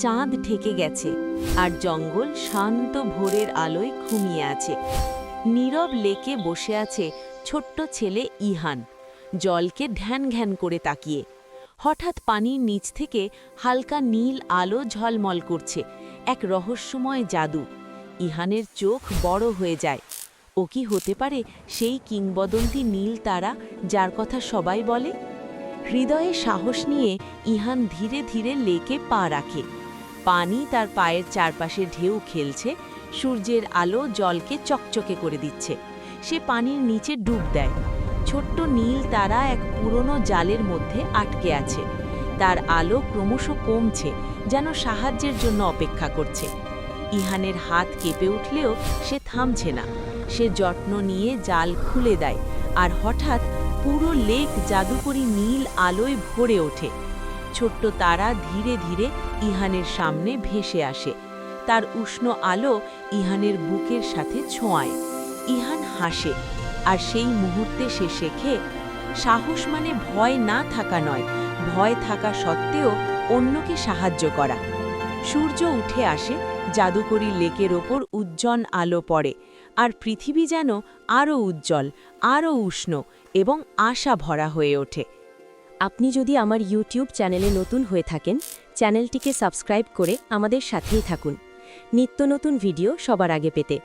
চাঁদ ঢেকে গেছে আর জঙ্গল শান্ত ভোরের আলোয় ঘুমিয়ে আছে। নীরব লেকে বসে আছে ছোট্ট ছেলে ইহান, জলকে ধ্যান ঘ্যান করে তাকিয়ে। হঠাৎ পানির নিচ থেকে হালকা নীল আলো ঝলমল করছে, এক রহস্যময় জাদু। ইহানের চোখ বড় হয়ে যায়। ও কি হতে পারে সেই কিংবদন্তি নীল তারা যার কথা সবাই বলে? হৃদয়ে সাহস নিয়ে ইহান ধীরে ধীরে লেকে পা রাখে। পানি তার পায়ের চারপাশে ঢেউ খেলছে, সূর্যের আলো জলকে চকচকে করে দিচ্ছে। সে পানির নিচে ডুব দেয়। ছোট্ট নীল তারা এক পুরনো জালের মধ্যে আটকে আছে। তার আলো ক্রমশ কমছে, যেন সাহায্যের জন্য অপেক্ষা করছে। ইহানের হাত কেঁপে উঠলেও সে থামছে না। সে যত্ন নিয়ে জাল খুলে দেয়, আর হঠাৎ পুরো লেক জাদুকরী নীল আলোয় ভরে ওঠে। ছোট্ট তারা ধীরে ধীরে ইহানের সামনে ভেসে আসে। তার উষ্ণ আলো ইহানের বুকের সাথে ছোঁয়ায়। ইহান হাসে, আর সেই মুহূর্তে সে শেখে, সাহস মানে ভয় না থাকা নয়, ভয় থাকা সত্ত্বেও অন্যকে সাহায্য করা। সূর্য উঠে আসে, জাদুকরী লেকের ওপর উজ্জ্বল আলো পড়ে, আর পৃথিবী যেন আরও উজ্জ্বল, আরও উষ্ণ এবং আশা ভরা হয়ে ওঠে। আপনি যদি আমার ইউটিউব চ্যানেলে নতুন হয়ে থাকেন, চ্যানেলটিকে সাবস্ক্রাইব করে আমাদের সাথেই থাকুন, নিত্য নতুন ভিডিও সবার আগে পেতে।